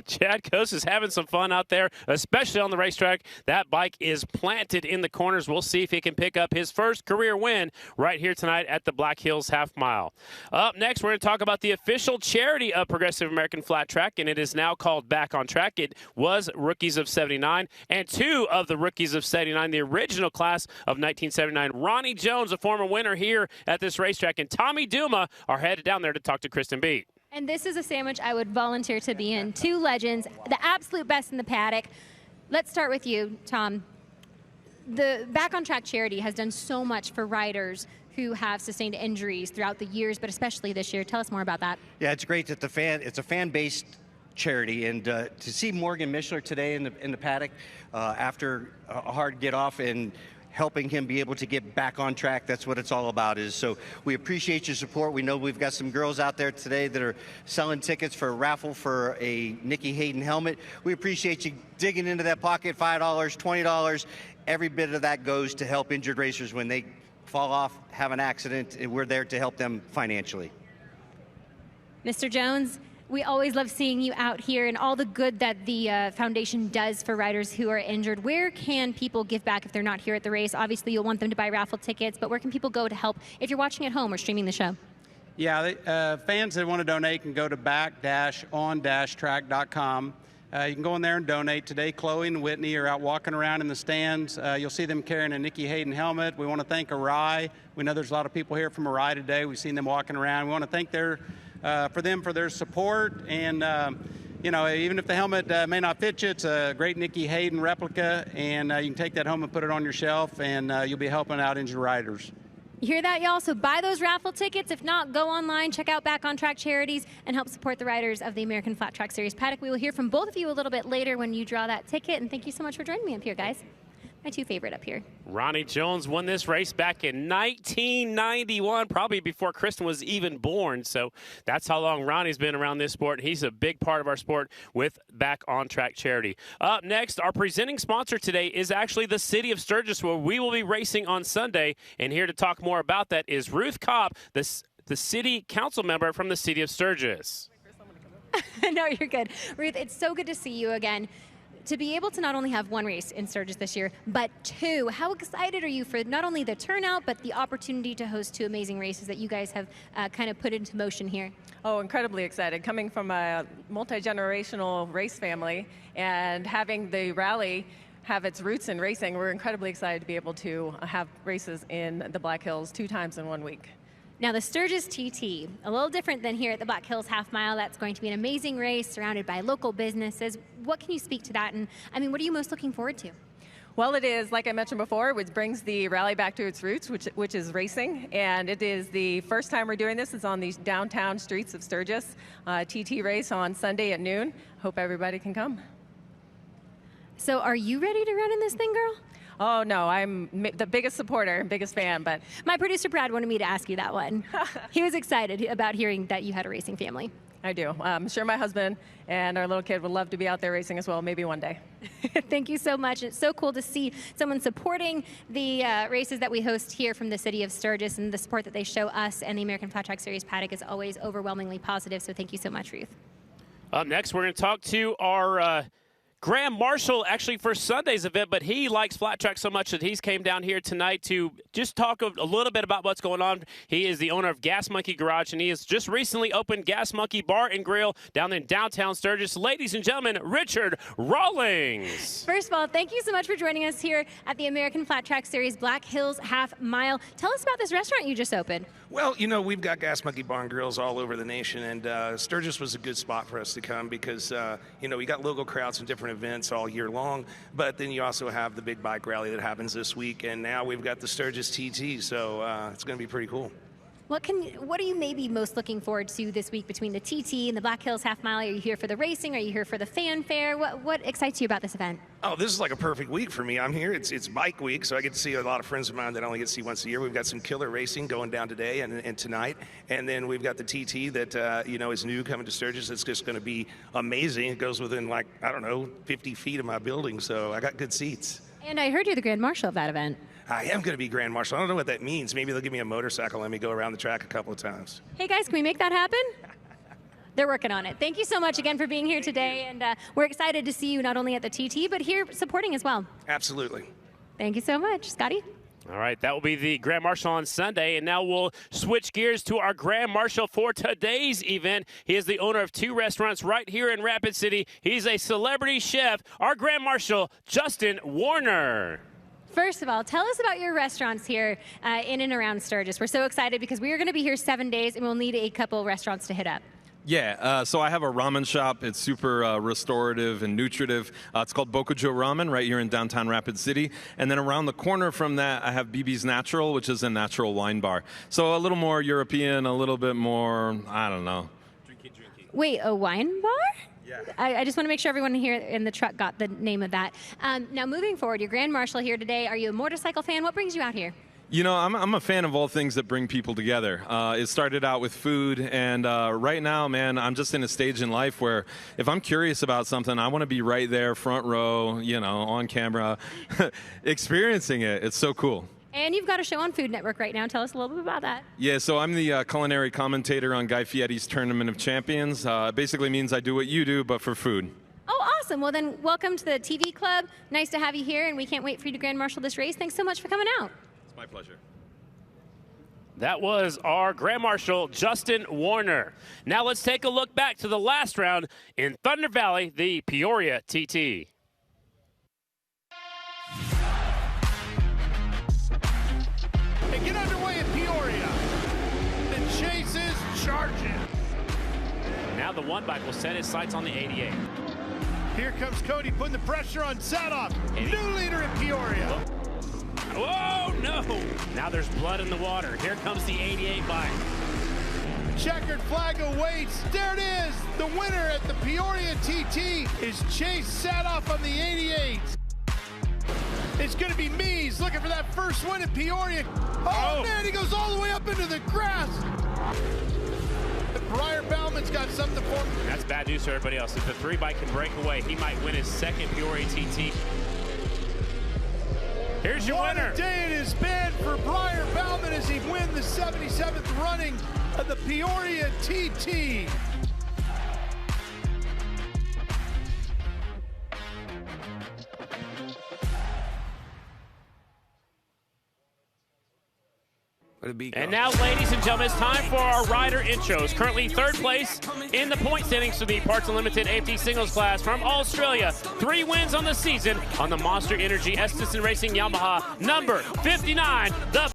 Chad Coase is having some fun out there, especially on the racetrack. That bike is planted in the corners. We'll see if he can pick up his first career win right here tonight at the Black Hills Half Mile. Up next, we're going to talk about the official charity of Progressive American Flat Track, and it is now called Back on Track. It was Rookies of 79, and two of the Rookies of 79, the original class of 1979. Ronnie Jones, a former winner here at this racetrack, and Tommy Duma are headed down there to talk to Kristen Beat. And this is a sandwich I would volunteer to be in. Two legends, the absolute best in the paddock. Let's start with you, Tom. The Back on Track charity has done so much for riders who have sustained injuries throughout the years, but especially this year. Tell us more about that. Yeah, it's great that it's a fan-based charity, and to see Morgan Mishler today in the paddock after a hard get off and helping him be able to get back on track. That's what it's all about. So we appreciate your support. We know we've got some girls out there today that are selling tickets for a raffle for a Nikki Hayden helmet. We appreciate you digging into that pocket, $5, $20. Every bit of that goes to help injured racers when they fall off, have an accident, and we're there to help them financially. Mr. Jones, we always love seeing you out here and all the good that the foundation does for riders who are injured. Where can people give back if they're not here at the race? Obviously, you'll want them to buy raffle tickets, but where can people go to help if you're watching at home or streaming the show? Yeah, fans that want to donate can go to back-on-track.com. You can go in there and donate. Today, Chloe and Whitney are out walking around in the stands. You'll see them carrying a Nikki Hayden helmet. We want to thank Arai. We know there's a lot of people here from Arai today. We've seen them walking around. We want to thank them for their support. And, you know, even if the helmet may not fit you, it's a great Nikki Hayden replica. And you can take that home and put it on your shelf, and you'll be helping out injured riders. You hear that, y'all? So buy those raffle tickets. If not, go online, check out Back on Track charities, and help support the riders of the American Flat Track Series paddock. We will hear from both of you a little bit later when you draw that ticket. And thank you so much for joining me up here, guys. My two favorite up here. Ronnie Jones won this race back in 1991, probably before Kristen was even born. So that's how long Ronnie's been around this sport. He's a big part of our sport with Back on Track charity. Up next, our presenting sponsor today is actually the City of Sturgis, where we will be racing on Sunday. And here to talk more about that is Ruth Cobb, the city council member from the City of Sturgis. No, you're good. Ruth, it's so good to see you again. To be able to not only have one race in Sturgis this year, but two, how excited are you for not only the turnout, but the opportunity to host two amazing races that you guys have kind of put into motion here? Oh, incredibly excited. Coming from a multi-generational race family and having the rally have its roots in racing, we're incredibly excited to be able to have races in the Black Hills 2 times in 1 week. Now, the Sturgis TT, a little different than here at the Black Hills Half Mile. That's going to be an amazing race surrounded by local businesses. What can you speak to that? And, I mean, what are you most looking forward to? Well, it is, like I mentioned before, which brings the rally back to its roots, which is racing. And it is the first time we're doing this. It's on the downtown streets of Sturgis. TT race on Sunday at noon. Hope everybody can come. So are you ready to run in this thing, girl? Oh, no, I'm the biggest supporter, biggest fan, but... My producer, Brad, wanted me to ask you that one. He was excited about hearing that you had a racing family. I do. I'm sure my husband and our little kid would love to be out there racing as well, maybe one day. Thank you so much. It's so cool to see someone supporting the races that we host here from the City of Sturgis, and the support that they show us and the American Flat Track Series paddock is always overwhelmingly positive, so thank you so much, Ruth. Up next, we're going to talk to our... Graham Marshall, actually for Sunday's event, but he likes flat track so much that he's came down here tonight to just talk a little bit about what's going on. He is the owner of Gas Monkey Garage, and he has just recently opened Gas Monkey Bar and Grill down in downtown Sturgis. Ladies and gentlemen, Richard Rawlings. First of all, thank you so much for joining us here at the American Flat Track Series Black Hills Half Mile. Tell us about this restaurant you just opened. Well, you know, we've got Gas Monkey Bar and Grills all over the nation, and Sturgis was a good spot for us to come because, you know, we got local crowds and different events all year long, but then you also have the big bike rally that happens this week, and now we've got the Sturgis TT, so it's going to be pretty cool. What are you maybe most looking forward to this week between the TT and the Black Hills Half Mile? Are you here for the racing? Are you here for the fanfare? What excites you about this event? Oh, this is like a perfect week for me. I'm here. It's bike week, so I get to see a lot of friends of mine that I only get to see once a year. We've got some killer racing going down today and tonight, and then we've got the TT that you know is new coming to Sturgis. It's just going to be amazing. It goes within like, I don't know, 50 feet of my building, so I got good seats. And I heard you're the Grand Marshal of that event. I am going to be Grand Marshal. I don't know what that means. Maybe they'll give me a motorcycle and let me go around the track a couple of times. Hey guys, can we make that happen? They're working on it. Thank you so much again for being here today, and we're excited to see you not only at the TT, but here supporting as well. Absolutely. Thank you so much. Scotty? All right, that will be the Grand Marshal on Sunday, and now we'll switch gears to our Grand Marshal for today's event. He is the owner of 2 restaurants right here in Rapid City. He's a celebrity chef, our Grand Marshal, Justin Warner. First of all, tell us about your restaurants here in and around Sturgis. We're so excited because we are going to be here 7 days, and we'll need a couple restaurants to hit up. Yeah, so I have a ramen shop. It's super restorative and nutritive. It's called Bokujo Ramen right here in downtown Rapid City. And then around the corner from that, I have BB's Natural, which is a natural wine bar. So a little more European, a little bit more, I don't know. Drinky. Wait, a wine bar? Yeah. I just want to make sure everyone here in the truck got the name of that. Now, moving forward, your Grand Marshal here today. Are you a motorcycle fan? What brings you out here? You know, I'm a fan of all things that bring people together. It started out with food, and right now, man, I'm just in a stage in life where if I'm curious about something, I want to be right there, front row, you know, on camera, experiencing it. It's so cool. And you've got a show on Food Network right now. Tell us a little bit about that. Yeah, so I'm the culinary commentator on Guy Fieri's Tournament of Champions. It basically means I do what you do, but for food. Oh, awesome. Well, then welcome to the TV Club. Nice to have you here, and we can't wait for you to Grand Marshal this race. Thanks so much for coming out. My pleasure. That was our Grand Marshal, Justin Warner. Now let's take a look back to the last round in Thunder Valley, the Peoria TT. Hey, get underway in Peoria. The chase is charging. Now the one bike will set his sights on the 88. Here comes Cody putting the pressure on Sadoff. New leader in Peoria. Whoa, no! Now there's blood in the water. Here comes the 88 bike. Checkered flag awaits. There it is. The winner at the Peoria TT is Chase Sadoff on the 88. It's going to be Mees looking for that first win at Peoria. Oh, man, he goes all the way up into the grass. Briar Bauman's got something for him. That's bad news for everybody else. If the 3 bike can break away, he might win his second Peoria TT. Here's your winner. What a day it has been for Briar Bauman as he wins the 77th running of the Peoria TT. And now, ladies and gentlemen, it's time for our rider intros. Currently 3rd place in the point standings for the Parts Unlimited AFT singles class from Australia. 3 wins on the season on the Monster Energy Estes Racing Yamaha number 59, the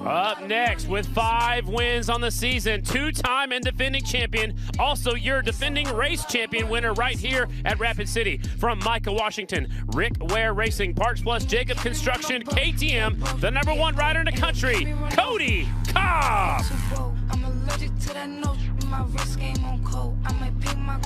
Up next with 5 wins on the season, 2-time and defending champion, also your defending race champion winner right here at Rapid City. From Micah Washington, Rick Ware Racing, Parts Plus, Jacob Construction, KTM, the number 1 rider in the country, Cody Cobb. I'm allergic to that note, my wrist game on cold. I might pick my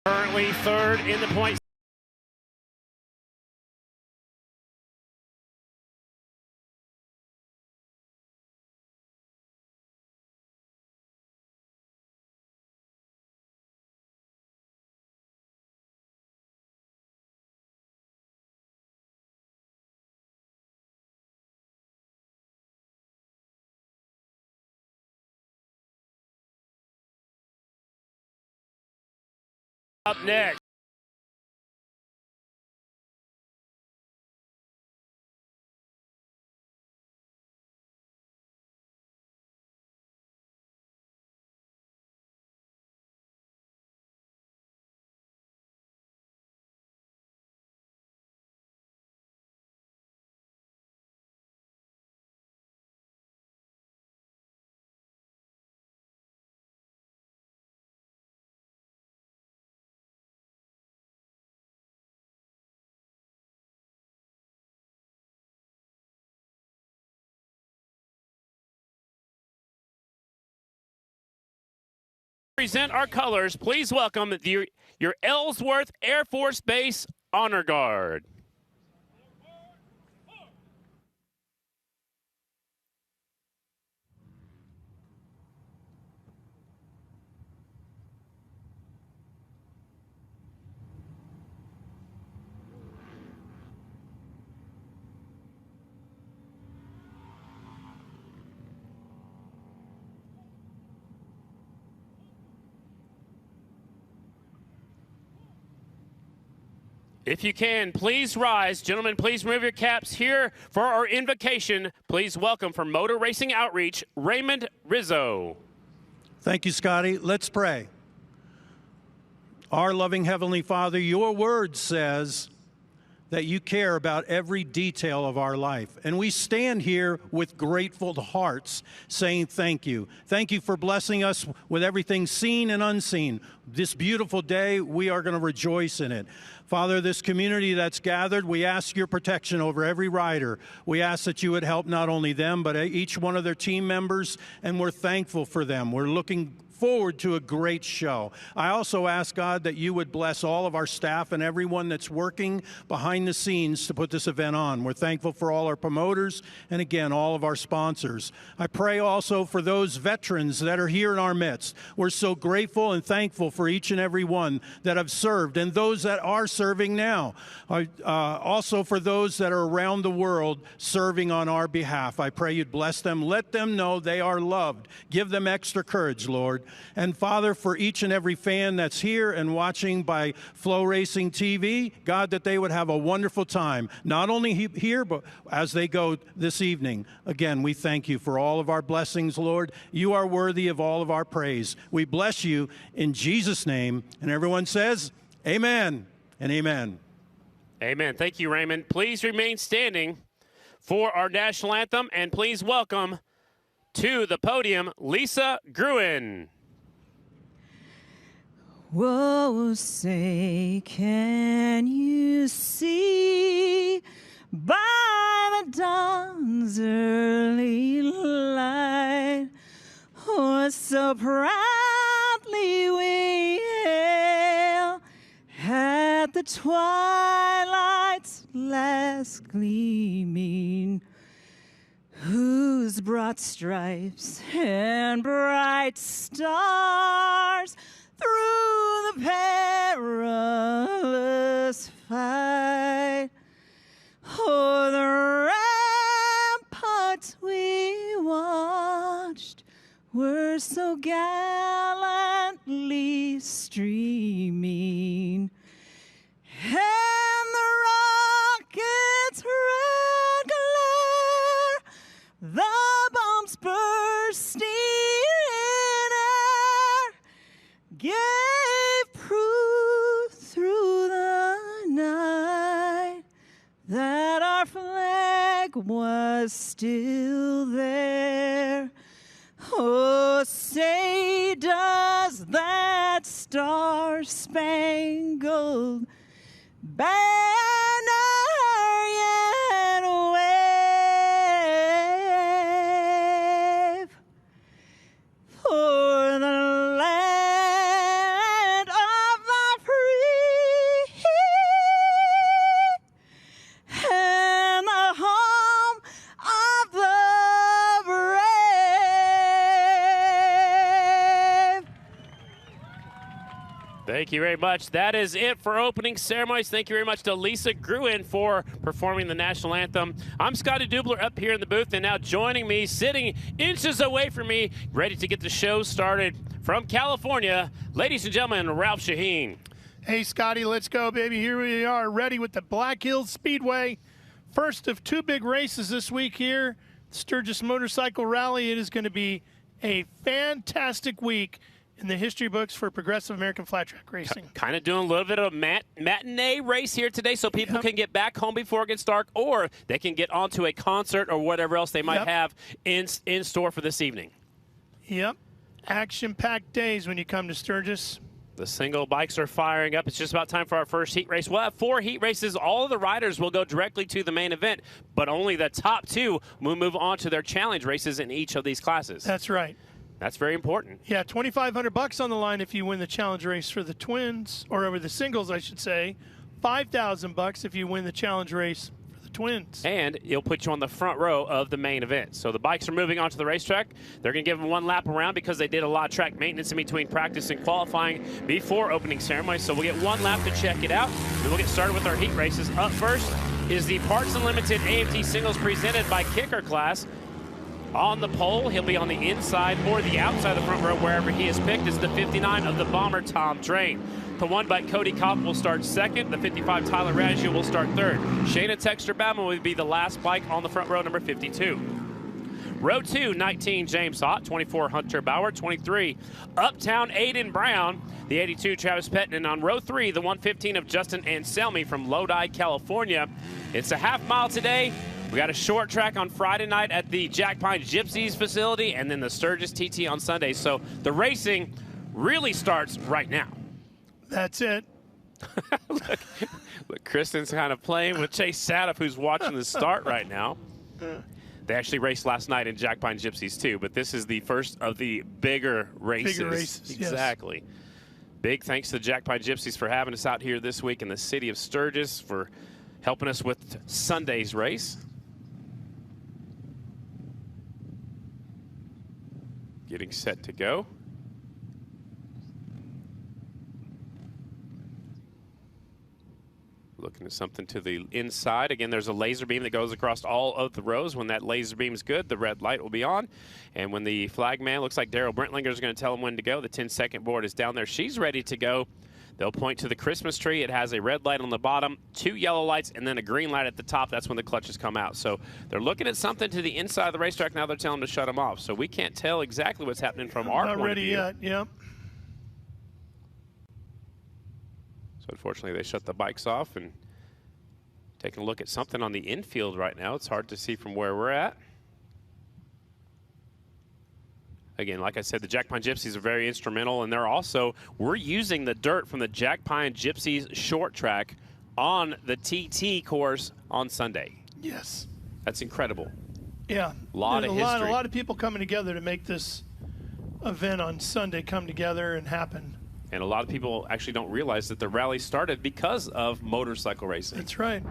Currently 3rd in the points. Up next. Present our colors. Please welcome your Ellsworth Air Force Base Honor Guard. If you can, please rise. Gentlemen, please remove your caps here for our invocation. Please welcome from Motor Racing Outreach, Raymond Rizzo. Thank you, Scotty. Let's pray. Our loving Heavenly Father, your word says that you care about every detail of our life. And we stand here with grateful hearts saying thank you. Thank you for blessing us with everything seen and unseen. This beautiful day, we are going to rejoice in it. Father, this community that's gathered, we ask your protection over every rider. We ask that you would help not only them, but each one of their team members, and we're thankful for them. We're looking forward to a great show. I also ask, God, that you would bless all of our staff and everyone that's working behind the scenes to put this event on. We're thankful for all our promoters and, again, all of our sponsors. I pray also for those veterans that are here in our midst. We're so grateful and thankful for each and every one that have served and those that are serving now. Also for those that are around the world serving on our behalf. I pray you'd bless them. Let them know they are loved. Give them extra courage, Lord. And Father, for each and every fan that's here and watching by FloRacing TV, God, that they would have a wonderful time, not only here, but as they go this evening. Again, we thank you for all of our blessings, Lord. You are worthy of all of our praise. We bless you in Jesus' name. And everyone says, amen and amen. Amen. Thank you, Raymond. Please remain standing for our national anthem, and please welcome to the podium Lisa Gruen. Whoa, say, can you see by the dawn's early light, oh, so proudly we hail at the twilight's last gleaming, whose broad stripes and bright stars through the perilous fight, oh, the ramparts we watched were so gallantly streaming, and the rocket's red glare, the bombs bursting in air, gave proof through the night that our flag was still there. Oh, say, does that star-spangled banner yet wave for the land of the free and the home of the brave? Thank you very much. That is it for opening ceremonies. Thank you very much to Lisa Gruen for performing the national anthem. I'm Scotty Dubler up here in the booth, and now joining me, sitting inches away from me, ready to get the show started from California, ladies and gentlemen, Ralph Shaheen. Hey, Scotty, let's go, baby. Here we are, ready with the Black Hills Speedway. First of 2 big races this week here, Sturgis Motorcycle Rally. It is going to be a fantastic week in the history books for progressive American flat track racing. Kind of doing a little bit of a matinee race here today so people can get back home before it gets dark, or they can get onto a concert or whatever else they might have in store for this evening. Yep. Action-packed days when you come to Sturgis. The single bikes are firing up. It's just about time for our first heat race. We'll have 4 heat races. All of the riders will go directly to the main event, but only the top 2 will move on to their challenge races in each of these classes. That's right. That's very important. Yeah, $2,500 on the line if you win the challenge race for the twins, or over the singles, I should say. $5,000 if you win the challenge race for the twins. And it'll put you on the front row of the main event. So the bikes are moving onto the racetrack. They're going to give them 1 lap around because they did a lot of track maintenance in between practice and qualifying before opening ceremony. So we'll get 1 lap to check it out. Then we'll get started with our heat races. Up first is the Parts Unlimited AMT Singles presented by Kicker Class. On the pole, he'll be on the inside or the outside of the front row, wherever he is picked, is the 59 of the Bomber, Tom Drain. The 1 by Cody Kopp will start second. The 55 Tyler Raggio will start third. Shayna Texter-Bauman will be the last bike on the front row, number 52. Row 2, 19 James Hott, 24 Hunter Bauer, 23 Uptown Aiden Brown, the 82 Travis Pettinen. On row 3, the 115 of Justin Anselmi from Lodi, California. It's a half mile today. We got a short track on Friday night at the Jack Pine Gypsies facility, and then the Sturgis TT on Sunday. So the racing really starts right now. That's it. Look, Kristen's kind of playing with Chase Sadaf, who's watching the start right now. They actually raced last night in Jack Pine Gypsies too, but this is the first of the bigger races. Bigger races, exactly. Yes. Big thanks to the Jack Pine Gypsies for having us out here this week in the city of Sturgis, for helping us with Sunday's race. Getting set to go. Looking at something to the inside. Again, there's a laser beam that goes across all of the rows. When that laser beam is good, the red light will be on. And when the flag man, looks like Daryl Brentlinger is going to tell him when to go, the 10-second board is down there. She's ready to go. They'll point to the Christmas tree. It has a red light on the bottom, 2 yellow lights, and then a green light at the top. That's when the clutches come out. So they're looking at something to the inside of the racetrack. Now they're telling them to shut them off. So we can't tell exactly what's happening from our point of view. Not ready yet, yep. So unfortunately, they shut the bikes off, and taking a look at something on the infield right now. It's hard to see from where we're at. Again, like I said, the Jack Pine Gypsies are very instrumental, and we're using the dirt from the Jack Pine Gypsies short track on the TT course on Sunday. Yes. That's incredible. Yeah. A lot of history. A lot of people coming together to make this event on Sunday come together and happen. And a lot of people actually don't realize that the rally started because of motorcycle racing. That's right.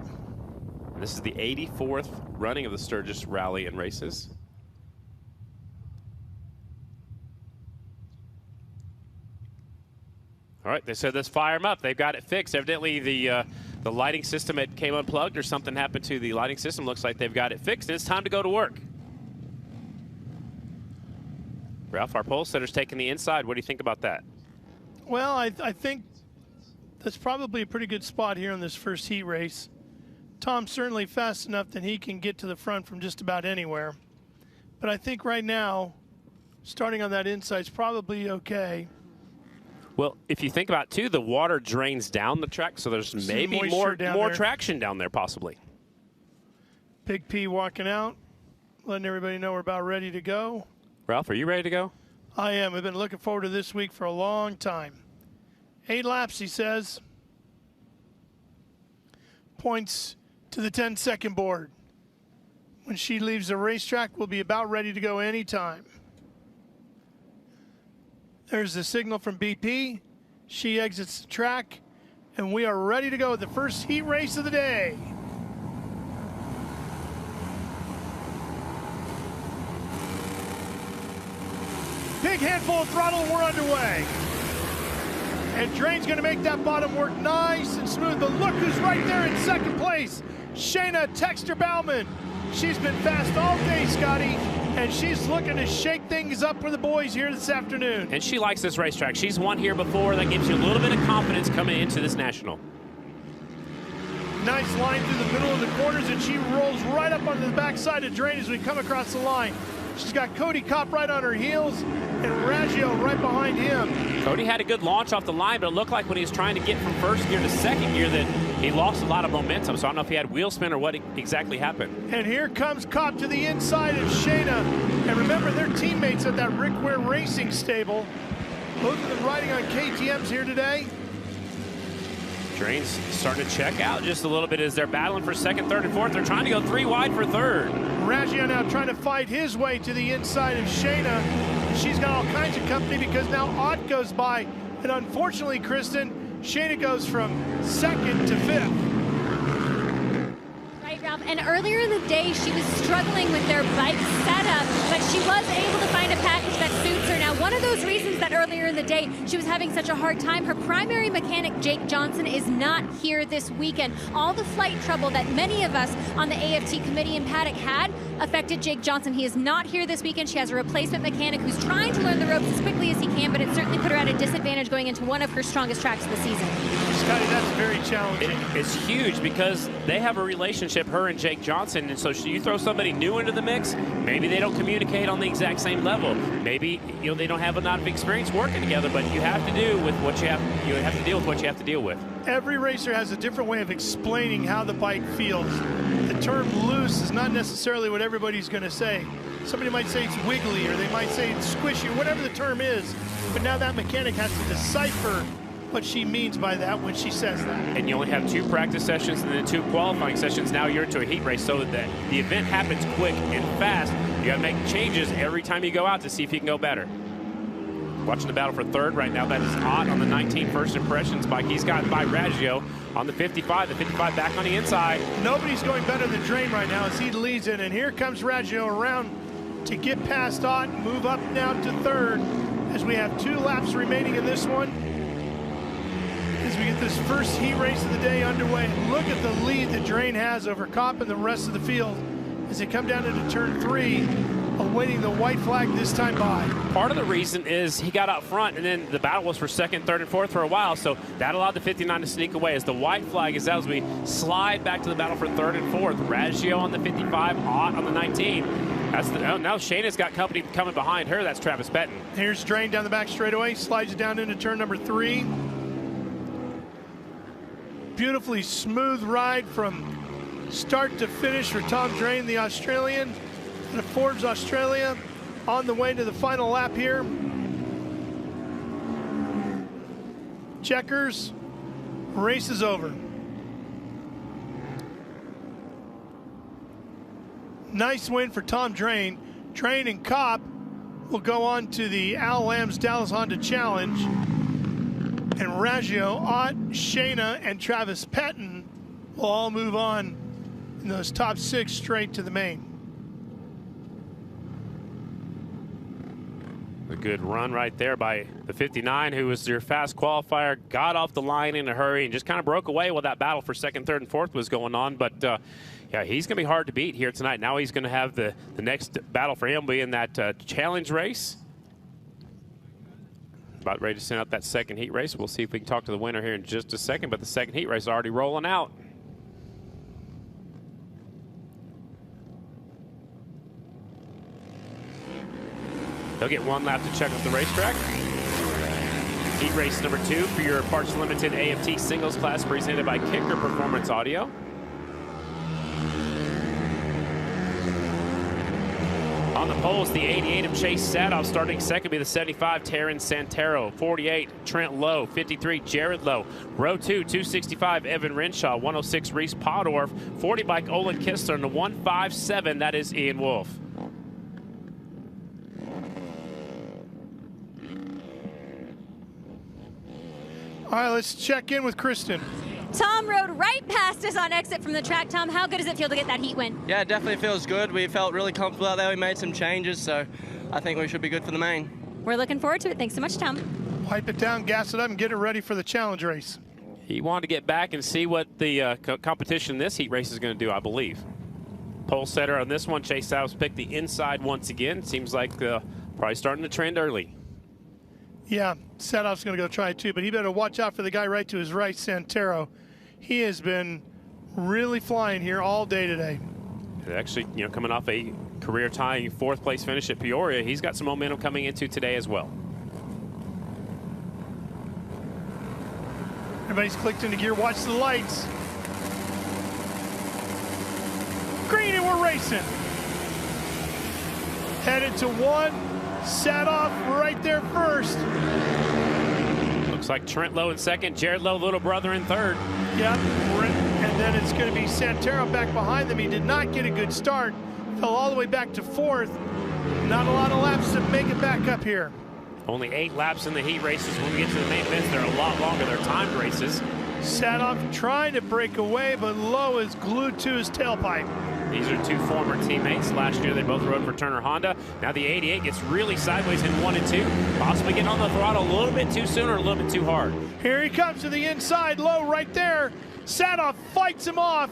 And this is the 84th running of the Sturgis Rally and Races. All right, they said let's fire them up. They've got it fixed. Evidently, the lighting system came unplugged, or something happened to the lighting system. Looks like they've got it fixed, and it's time to go to work. Ralph, our pole setter's taking the inside. What do you think about that? Well, I think that's probably a pretty good spot here in this first heat race. Tom's certainly fast enough that he can get to the front from just about anywhere. But I think right now, starting on that inside is probably okay. Well, if you think about it, too, the water drains down the track, so there's maybe more traction down there, possibly. Big P walking out, letting everybody know we're about ready to go. Ralph, are you ready to go? I am. I've been looking forward to this week for a long time. 8 laps, he says. Points to the 10-second board. When she leaves the racetrack, we'll be about ready to go anytime. There's the signal from BP. She exits the track, and we are ready to go with the first heat race of the day. Big handful of throttle, and we're underway. And Drain's going to make that bottom work nice and smooth. But look who's right there in second place. Shayna Texter-Bauman She's been fast all day, Scotty, and she's looking to shake things up for the boys here this afternoon. And she likes this racetrack. She's won here before. That gives you a little bit of confidence coming into this national. Nice line through the middle of the corners, and she rolls right up onto the backside of Drain as we come across the line. She's got Cody Kopp right on her heels and Raggio right behind him. Cody had a good launch off the line, but it looked like when he was trying to get from first gear to second gear that he lost a lot of momentum. So I don't know if he had wheel spin or what exactly happened. And here comes Kopp to the inside of Shayna. And remember, they're teammates at that Rick Ware Racing stable. Both of them riding on KTMs here today. Drain's starting to check out just a little bit as they're battling for second, third, and fourth. They're trying to go 3 wide for third. Raggio now trying to fight his way to the inside of Shayna. She's got all kinds of company because now Ott goes by. And unfortunately, Kristen, Shayna goes from second to fifth. Right, Ralph. And earlier in the day, she was struggling with their bike setup, but she was able to find a package that suits her. Now, one of those reasons that earlier in the day she was having such a hard time, her primary mechanic, Jake Johnson, is not here this weekend. All the flight trouble that many of us on the AFT committee and paddock had affected Jake Johnson. He is not here this weekend. She has a replacement mechanic who's trying to learn the ropes as quickly as he can, but it certainly put her at a disadvantage going into one of her strongest tracks of the season. Scotty, that's very challenging. It's huge because they have a relationship, her and Jake Johnson, and so you throw somebody new into the mix, maybe they don't communicate on the exact same level. Maybe they don't have enough experience working together, but you have to do with what you have to deal with what you have to deal with. Every racer has a different way of explaining how the bike feels. The term loose is not necessarily what everybody's going to say. Somebody might say it's wiggly, or they might say it's squishy, whatever the term is, but now that mechanic has to decipher what she means by that when she says that. And you only have 2 practice sessions and then 2 qualifying sessions. Now you're into a heat race, so that the event happens quick and fast. You got to make changes every time you go out to see if you can go better. Watching the battle for third right now, that is Ott on the 19 first impressions bike. He's got by Raggio on the 55. The 55 back on the inside. Nobody's going better than Drain right now as he leads it, and here comes Raggio around to get past Ott, move up now to third as we have 2 laps remaining in this one. As we get this first heat race of the day underway, look at the lead that Drain has over Kopp and the rest of the field as they come down into turn 3, awaiting the white flag this time by. Part of the reason is he got out front, and then the battle was for second, third, and fourth for a while, so that allowed the 59 to sneak away. As the white flag is out, as we slide back to the battle for third and fourth. Raggio on the 55, Ott on the 19. Now Shayna's got company coming behind her. That's Travis Pettin. Here's Drain down the back straightaway, slides it down into turn number 3. Beautifully smooth ride from start to finish for Tom Drain, the Australian, and Forbes Australia on the way to the final lap here. Checkers, race is over. Nice win for Tom Drain. Drain and Kopp will go on to the Al Lamb's Dallas Honda Challenge. And Raggio, Ott, Shayna, and Travis Pettin will all move on in those top 6 straight to the main. A good run right there by the 59, who was your fast qualifier, got off the line in a hurry and just kind of broke away while that battle for second, third, and fourth was going on. But yeah, he's going to be hard to beat here tonight. Now he's going to have the next battle for him be in that challenge race. About ready to send out that second heat race. We'll see if we can talk to the winner here in just a second, but the second heat race is already rolling out. They'll get 1 lap to check out the racetrack. Heat race number 2 for your Parts Limited AFT singles class presented by Kicker Performance Audio. On the poles, the 88 of Chase Sadoff. Starting second be the 75, Taryn Santero. 48, Trent Lowe. 53, Jared Lowe. Row 2, 265, Evan Renshaw. 106, Reese Podorf. 40 bike, Olin Kistler. And the 157, that is Ian Wolf. All right, let's check in with Kristen. Tom rode right past us on exit from the track. Tom, how good does it feel to get that heat win? Yeah, it definitely feels good. We felt really comfortable out there. We made some changes, so I think we should be good for the main. We're looking forward to it. Thanks so much, Tom. Wipe it down, gas it up, and get it ready for the challenge race. He wanted to get back and see what the competition in this heat race is going to do, I believe. Pole setter on this one. Chase Saddles picked the inside once again. Seems like probably starting to trend early. Yeah, Sadoff's going to go try it too, but he better watch out for the guy right to his right, Santero. He has been really flying here all day today. Actually, you know, coming off a career-tying 4th place finish at Peoria, he's got some momentum coming into today as well. Everybody's clicked into gear. Watch the lights. Green, and we're racing. Headed to 1. Sadoff right there first. Looks like Trent Lowe in 2nd, Jared Lowe, little brother, in 3rd. Yep, and then it's going to be Santero back behind them. He did not get a good start. Fell all the way back to 4th. Not a lot of laps to make it back up here. Only 8 laps in the heat races. When we get to the main events, they're a lot longer. They're timed races. Sadoff trying to break away, but Lowe is glued to his tailpipe. These are 2 former teammates. Last year, they both rode for Turner Honda. Now the 88 gets really sideways in 1 and 2. Possibly getting on the throttle a little bit too soon or a little bit too hard. Here he comes to the inside. Lowe right there. Sadoff fights him off.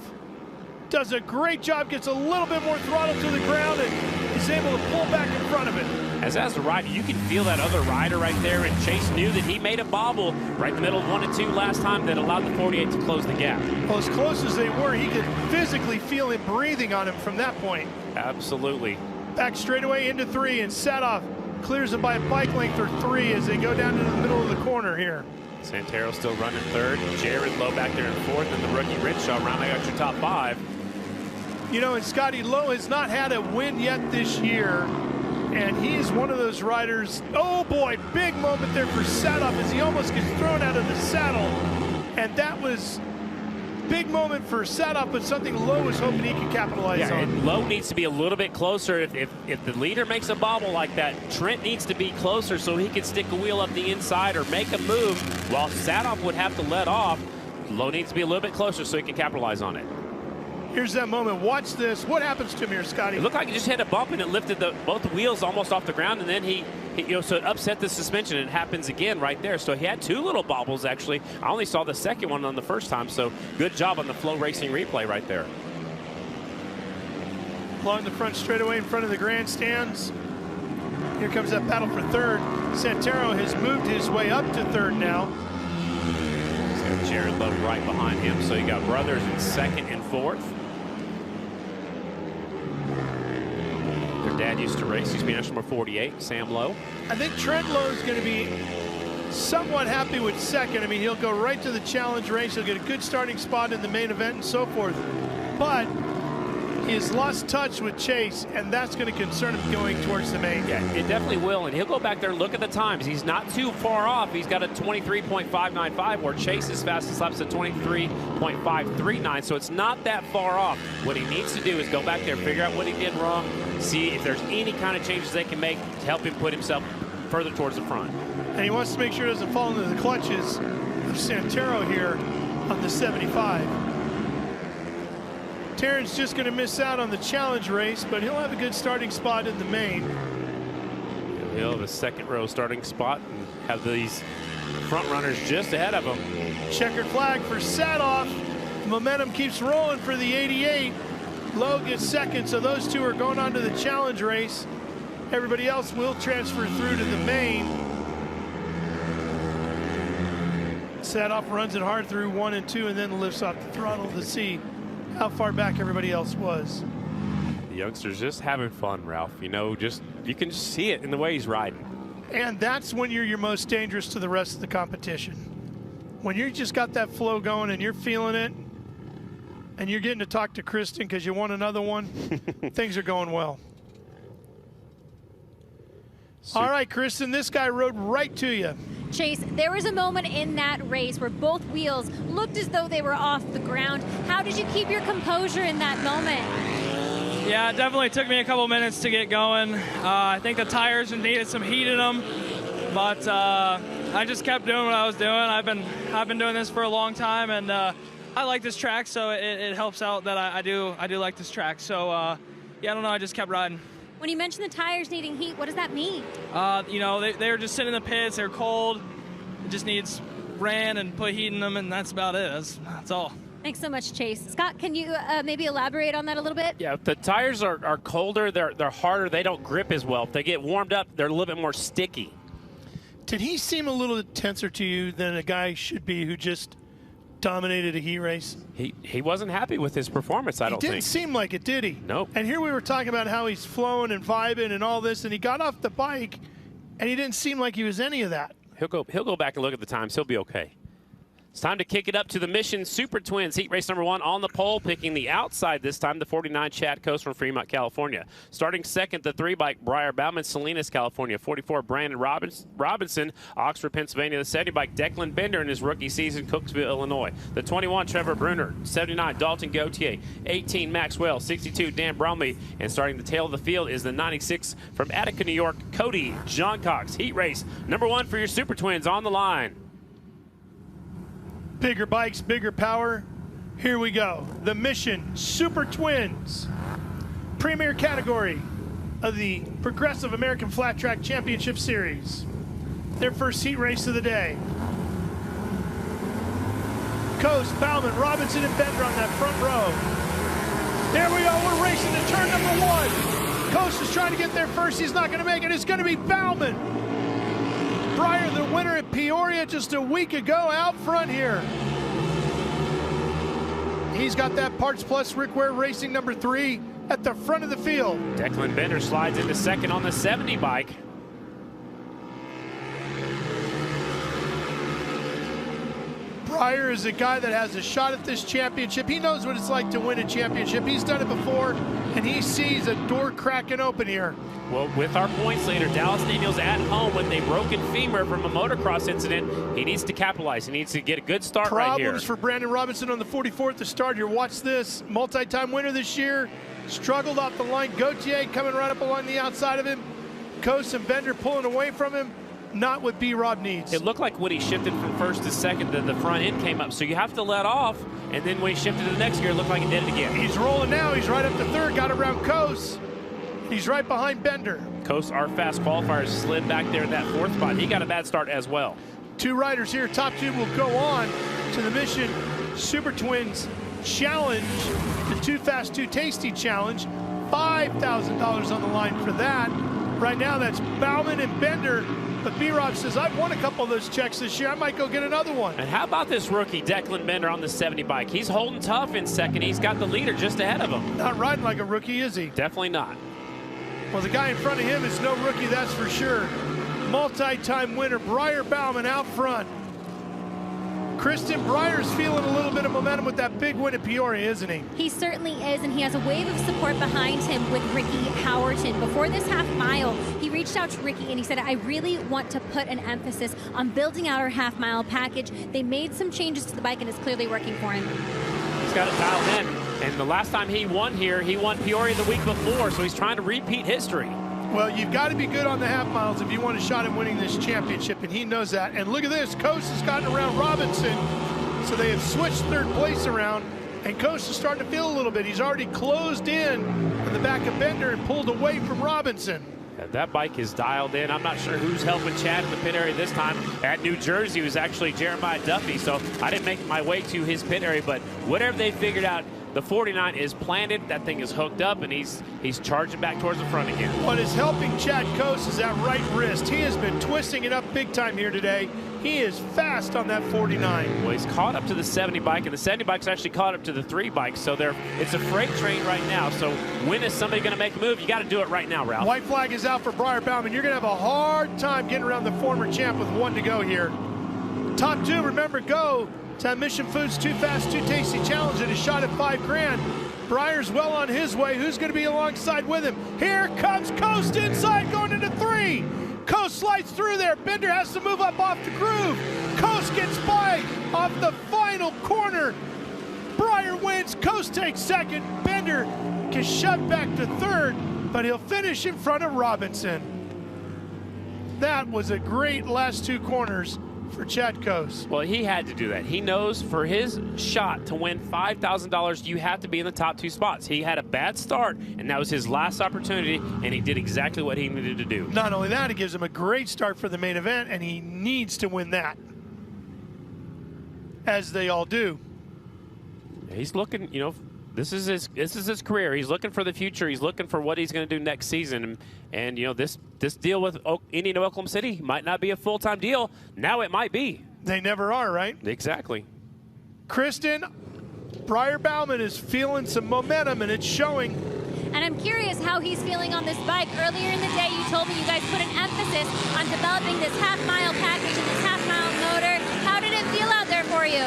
Does a great job. Gets a little bit more throttle to the ground and is able to pull back in front of it. As a rider, you can feel that other rider right there, and Chase knew that he made a bobble right in the middle of 1 and 2 last time that allowed the 48 to close the gap. Well, as close as they were, he could physically feel him breathing on him from that point. Absolutely. Back straightaway into 3, and Sadoff clears him by a bike length or 3 as they go down into the middle of the corner here. Santero still running 3rd. Jared Lowe back there in 4th, and the rookie Rickshaw rounding out your top 5. You know, and Scotty, Lowe has not had a win yet this year. And he is one of those riders. Oh boy, big moment there for Sadoff as he almost gets thrown out of the saddle. And that was big moment for Sadoff, but something Lowe was hoping he could capitalize on. And Lowe needs to be a little bit closer. If the leader makes a bobble like that, Trent needs to be closer so he can stick a wheel up the inside or make a move, while Sadoff would have to let off. Lowe needs to be a little bit closer so he can capitalize on it. Here's that moment. Watch this. What happens to him here, Scotty? It looked like he just hit a bump and it lifted both wheels almost off the ground, and then he so it upset the suspension. And it happens again right there. So he had 2 little bobbles actually. I only saw the second one on the first time. So good job on the FloRacing replay right there. Along the front straightaway in front of the grandstands. Here comes that battle for 3rd. Santero has moved his way up to 3rd now. He's got Jared Lowe right behind him. So you got brothers in 2nd and 4th. Their dad used to race. He's finished number 48, Sam Lowe. I think Trent Lowe is going to be somewhat happy with 2nd. I mean, he'll go right to the challenge race. He'll get a good starting spot in the main event and so forth. But he has lost touch with Chase, and that's going to concern him going towards the main. Yeah, it definitely will, and he'll go back there and look at the times. He's not too far off. He's got a 23.595, where Chase's fastest lap's at 23.539, so it's not that far off. What he needs to do is go back there, figure out what he did wrong, see if there's any kind of changes they can make to help him put himself further towards the front. And he wants to make sure he doesn't fall into the clutches of Santero here on the 75. Terran's just going to miss out on the challenge race, but he'll have a good starting spot in the main. He'll have a 2nd row starting spot and have these front runners just ahead of him. Checkered flag for Sadoff. The momentum keeps rolling for the 88. Lowe gets 2nd, so those 2 are going on to the challenge race. Everybody else will transfer through to the main. Sadoff runs it hard through 1 and 2 and then lifts off the throttle to see how far back everybody else was. The youngster's just having fun, Ralph. You know, you can just see it in the way he's riding. And that's when you're your most dangerous to the rest of the competition. When you just got that flow going and you're feeling it, and you're getting to talk to Kristen because you won another one, things are going well. All right, Kristen, this guy rode right to you. Chase, there was a moment in that race where both wheels looked as though they were off the ground. How did you keep your composure in that moment? Yeah, it definitely took me a couple minutes to get going. I think the tires needed some heat in them, but I just kept doing what I was doing. I've been doing this for a long time, and I like this track, so it helps out that I do like this track. So yeah, I don't know, I just kept riding. When you mention the tires needing heat, what does that mean? You know, they were just sitting in the pits. They're cold. It just needs ran and put heat in them, and that's about it. That's all. Thanks so much, Chase. Scott, can you maybe elaborate on that a little bit? Yeah, if the tires are colder, they're harder, they don't grip as well. If they get warmed up, they're a little bit more sticky. Did he seem a little tenser to you than a guy should be who just dominated a heat race? He wasn't happy with his performance, I don't think. He didn't seem like it, did he? Nope. And here we were talking about how he's flowing and vibing and all this, and he got off the bike, and he didn't seem like he was any of that. He'll go back and look at the times. He'll be okay. It's time to kick it up to the Mission Super Twins. Heat race number 1 on the pole, picking the outside this time, the 49 Chad Coast from Fremont, California. Starting second, the 3-bike, Briar Bauman, Salinas, California. 44, Brandon Robinson, Oxford, Pennsylvania. The 70-bike, Declan Bender in his rookie season, Cooksville, Illinois. The 21, Trevor Bruner. 79, Dalton Gauthier. 18, Maxwell. 62, Dan Bromley. And starting the tail of the field is the 96 from Attica, New York, Cody John Cox. Heat race number 1 for your Super Twins on the line. Bigger bikes, bigger power. Here we go. The Mission Super Twins. Premier category of the Progressive American Flat Track Championship Series. Their first heat race of the day. Coast, Bauman, Robinson, and Bender on that front row. There we go. We're racing to turn number 1. Coast is trying to get there first. He's not going to make it. It's going to be Bauman. Briar, the winner at Peoria just a week ago, out front here. He's got that Parts Plus Rick Ware Racing number 3 at the front of the field. Declan Bender slides into second on the 70 bike. Briar is a guy that has a shot at this championship. He knows what it's like to win a championship. He's done it before, and he sees a door cracking open here. Well, with our points leader, Dallas Daniels at home with a broken femur from a motocross incident, he needs to capitalize. He needs to get a good start right here. Problems for Brandon Robinson on the 44 at the start here. Watch this. Multi-time winner this year. Struggled off the line. Gauthier coming right up along the outside of him. Coase and Bender pulling away from him. Not what B-Rob needs. It looked like when he shifted from first to second, the front end came up. So you have to let off, and then when he shifted to the next gear, it looked like he did it again. He's rolling now. He's right up to third. Got around Coase. He's right behind Bender. Coase, our fast qualifiers, slid back there in that 4th spot. He got a bad start as well. 2 riders here. Top 2 will go on to the Mission Super Twins Challenge, the Too Fast, Too Tasty Challenge. $5,000 on the line for that. Right now, that's Bauman and Bender. But B-Rob says, I've won a couple of those checks this year. I might go get another one. And how about this rookie, Declan Bender, on the 70 bike? He's holding tough in second. He's got the leader just ahead of him. Not riding like a rookie, is he? Definitely not. Well, the guy in front of him is no rookie, that's for sure. Multi-time winner, Briar Bauman out front. Kristen, Briar's feeling a little bit of momentum with that big win at Peoria, isn't he? He certainly is, and he has a wave of support behind him with Ricky Howerton. Before this half mile, he reached out to Ricky and he said, I really want to put an emphasis on building out our half mile package. They made some changes to the bike and it's clearly working for him. He's got it dialed in. And the last time he won here, he won Peoria the week before, so he's trying to repeat history. Well, you've got to be good on the half miles if you want a shot at winning this championship, and he knows that. And look at this, Coase has gotten around Robinson, so they have switched third place around, and Coase is starting to feel a little bit. He's already closed in on the back of Bender and pulled away from Robinson. Yeah, that bike is dialed in. I'm not sure who's helping Chad in the pit area this time. At New Jersey was actually Jeremiah Duffy, so I didn't make my way to his pit area, but whatever they figured out, the 49 is planted, that thing is hooked up, and he's charging back towards the front again. What is helping Chad Coase is that right wrist. He has been twisting it up big time here today. He is fast on that 49. Well, he's caught up to the 70 bike, and the 70 bike's actually caught up to the 3 bike, so it's a freight train right now. So when is somebody going to make a move? You got to do it right now, Ralph. White flag is out for Briar Bauman. You're going to have a hard time getting around the former champ with 1 to go here. Top 2, remember, go to Mission Foods Too Fast, Too Tasty Challenge and a shot at $5,000. Briar's well on his way. Who's going to be alongside with him? Here comes Coast inside, going into 3. Coast slides through there. Bender has to move up off the groove. Coast gets by off the final corner. Briar wins. Coast takes second. Bender gets shoved back to third, but he'll finish in front of Robinson. That was a great last 2 corners for Chad Coase. Well, he had to do that. He knows for his shot to win $5,000, you have to be in the top 2 spots. He had a bad start, and that was his last opportunity, and he did exactly what he needed to do. Not only that, it gives him a great start for the main event, and he needs to win that, as they all do. He's looking, you know, this is his career. He's looking for the future. He's looking for what he's going to do next season. And you know, this deal with Indiana Oklahoma City might not be a full-time deal. Now it might be. They never are, right? Exactly. Kristen, Briar Bauman is feeling some momentum, and it's showing. And I'm curious how he's feeling on this bike. Earlier in the day, you told me you guys put an emphasis on developing this half-mile package and this half-mile motor. How did it feel out there for you?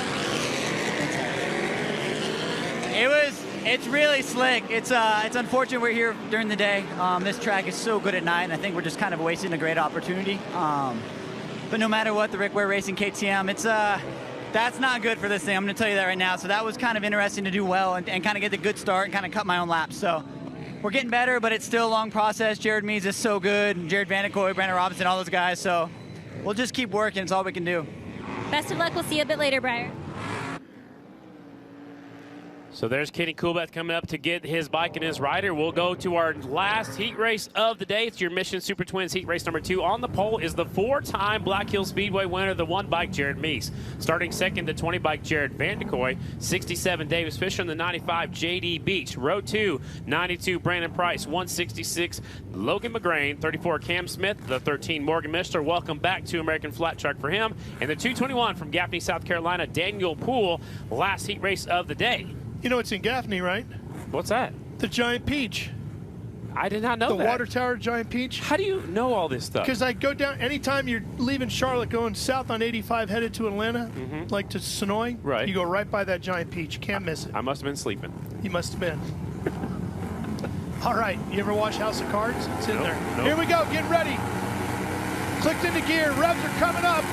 It's really slick. It's unfortunate we're here during the day. This track is so good at night, and I think we're just kind of wasting a great opportunity. But no matter what, the Rick Ware Racing KTM, that's not good for this thing. I'm going to tell you that right now. So that was kind of interesting to do well and kind of get the good start and kind of cut my own laps. So we're getting better, but it's still a long process. Jared Mees is so good. Jared Vanderkoy, Brandon Robinson, all those guys. So we'll just keep working. It's all we can do. Best of luck. We'll see you a bit later, Briar. So there's Kenny Coolbeth coming up to get his bike and his rider. We'll go to our last heat race of the day. It's your Mission Super Twins heat race number 2. On the pole is the 4-time Black Hills Speedway winner, the 1 bike, Jared Mees. Starting second, the 20 bike, Jared Vanderkoy. 67, Davis Fisher, and the 95, J.D. Beach. Row 2, 92, Brandon Price. 166, Logan McGrain. 34, Cam Smith. The 13, Morgan Mishler. Welcome back to American Flat Truck for him. And the 221 from Gaffney, South Carolina, Daniel Poole. Last heat race of the day. You know it's in Gaffney, right? What's that? The Giant Peach. I did not know that. The water tower Giant Peach. How do you know all this stuff? Because I go down, anytime you're leaving Charlotte going south on 85 headed to Atlanta, like to Sonoy, right. You go right by that Giant Peach. You can't miss it. I must have been sleeping. You must have been. All right, you ever watch House of Cards? It's in there. Nope. Here we go, get ready. Clicked into gear, revs are coming up.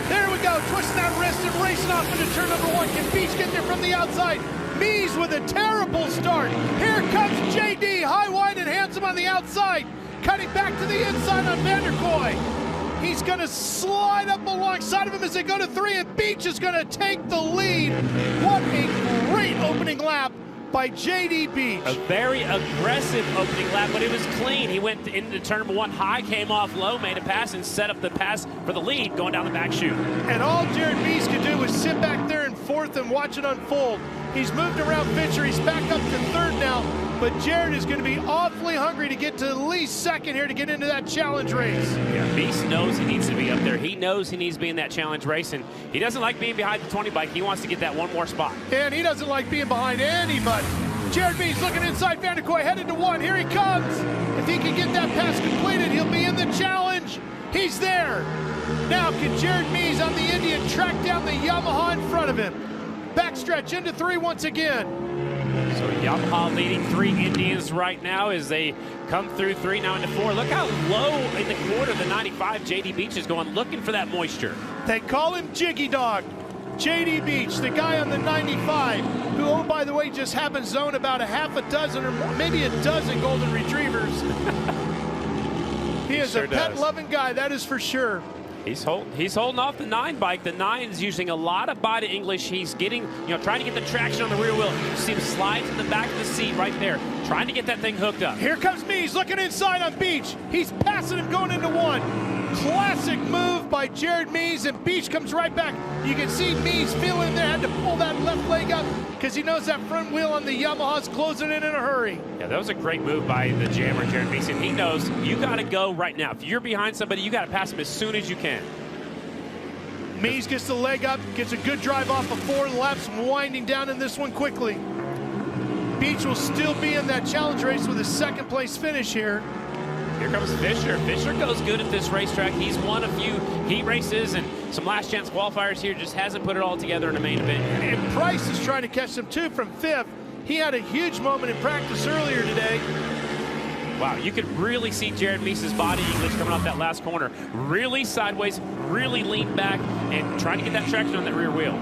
There we go, twisting that wrist and racing off into turn number 1. Can Beach get there from the outside? Mees with a terrible start. Here comes J.D. high, wide, and handsome on the outside. Cutting back to the inside on Vanderkoy. He's going to slide up alongside of him as they go to 3, and Beach is going to take the lead. What a great opening lap by J.D. Beach. A very aggressive opening lap, but it was clean. He went into turn number 1 high, came off low, made a pass, and set up the pass for the lead going down the back chute. And all Jared Mees could do was sit back there in 4th and watch it unfold. He's moved around Fisher. He's back up to 3rd now, but Jared is going to be awfully hungry to get to at least 2nd here to get into that challenge race. Yeah, Beast knows he needs to be up there. He knows he needs to be in that challenge race, and he doesn't like being behind the 20 bike. He wants to get that one more spot. And he doesn't like being behind anybody. Jared Mees looking inside Vanderkoy, headed to 1. Here he comes. If he can get that pass completed, he'll be in the challenge. He's there. Now can Jared Mees on the Indian track down the Yamaha in front of him? Backstretch into 3 once again. So Yamaha leading 3 Indians right now as they come through 3, now into 4. Look how low in the quarter the 95 J.D. Beach is going, looking for that moisture. They call him Jiggy Dog. J.D. Beach, the guy on the 95, who, oh, by the way, just happens to own about a half a dozen or more, maybe a dozen golden retrievers. He is a pet-loving guy, that is for sure. He's holding off the 9 bike. The 9 is using a lot of body English. He's getting, trying to get the traction on the rear wheel. You see him slide to the back of the seat right there, trying to get that thing hooked up. Here comes Mees looking inside on Beach. He's passing him going into 1. Classic move by Jared Mees, and Beach comes right back. You can see Mees feeling there, had to pull that left leg up because he knows that front wheel on the Yamaha's closing in a hurry. Yeah, that was a great move by the jammer, Jared Mees, and he knows you got to go right now. If you're behind somebody, you got to pass him as soon as you can. Mees gets the leg up, gets a good drive off of 4 laps, winding down in this one quickly. Beach will still be in that challenge race with a 2nd place finish here. Here comes Fisher. Fisher goes good at this racetrack. He's won a few heat races and some last chance qualifiers here, just hasn't put it all together in a main event. And Price is trying to catch them too from 5th. He had a huge moment in practice earlier today. Wow, you could really see Jared Mees' body English coming off that last corner. Really sideways, really leaned back, and trying to get that traction on that rear wheel.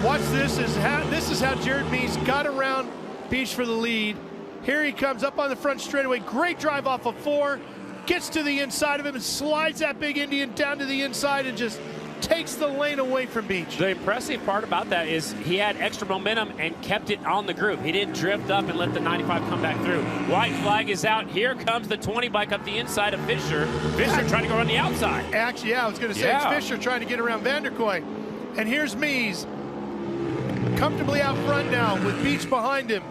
Watch this. This is how Jared Mees got around Beach for the lead. Here he comes up on the front straightaway. Great drive off of 4. Gets to the inside of him and slides that big Indian down to the inside and just takes the lane away from Beach. The impressive part about that is he had extra momentum and kept it on the group. He didn't drift up and let the 95 come back through. White flag is out. Here comes the 20 bike up the inside of Fisher. Fisher trying to go on the outside. Actually, yeah, I was going to say it's Fisher trying to get around Vanderkoy. And here's Mees. comfortably out front now with Beach behind him.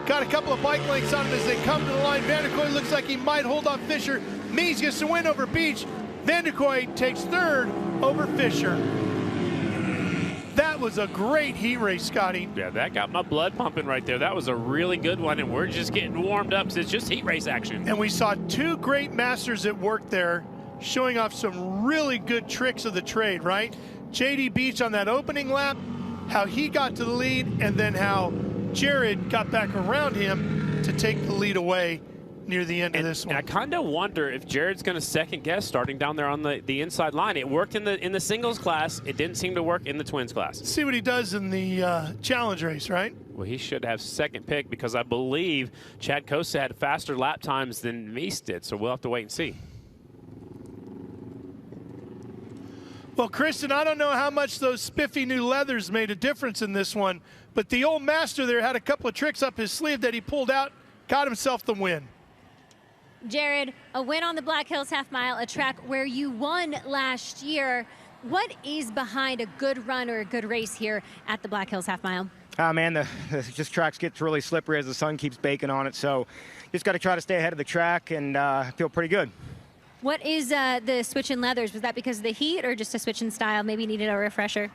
Got a couple of bike lengths on him as they come to the line. Vanderkoy looks like he might hold off Fisher. Mees gets the win over Beach. Vanderkoy takes third over Fisher. That was a great heat race, Scotty. Yeah, that got my blood pumping right there. That was a really good one, and we're just getting warmed up. So it's just heat race action. And we saw two great masters at work there, showing off some really good tricks of the trade, right? J.D. Beach on that opening lap, how he got to the lead, and then how Jared got back around him to take the lead away near the end of this one. And I kind of wonder if Jared's going to second guess starting down there on the inside line. It worked in the singles class. It didn't seem to work in the twins class. See what he does in the challenge race, right? Well, he should have second pick because I believe Chad Kosa had faster lap times than Meese did, so we'll have to wait and see. Well, Kristen, I don't know how much those spiffy new leathers made a difference in this one, but the old master there had a couple of tricks up his sleeve that he pulled out, got himself the win. Jared, a win on the Black Hills Half Mile, a track where you won last year. What is behind a good run or a good race here at the Black Hills Half Mile? Man, the tracks gets really slippery as the sun keeps baking on it, so just got to try to stay ahead of the track and feel pretty good. What is the switch in leathers? Was that because of the heat or just a switch in style? Maybe needed a refresher?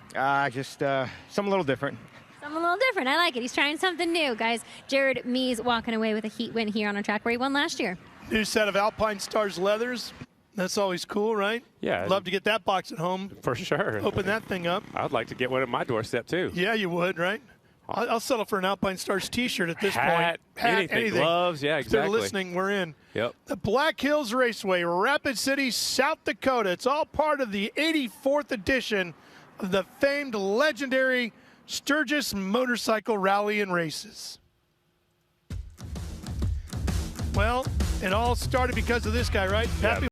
Just something a little different. Something a little different. I like it. He's trying something new, guys. Jared Mees walking away with a heat win here on a track where he won last year. New set of Alpine Stars leathers. That's always cool, right? Yeah. Love to get that box at home. For sure. Open that thing up. I'd like to get one at my doorstep, too. Yeah, you would, right? I'll settle for an Alpine Stars T-shirt at this point. Hat, anything. Gloves, yeah, exactly. If they're listening, we're in. Yep. The Black Hills Raceway, Rapid City, South Dakota. It's all part of the 84th edition of the famed, legendary Sturgis Motorcycle Rally and Races. Well, it all started because of this guy, right? Yeah. Happy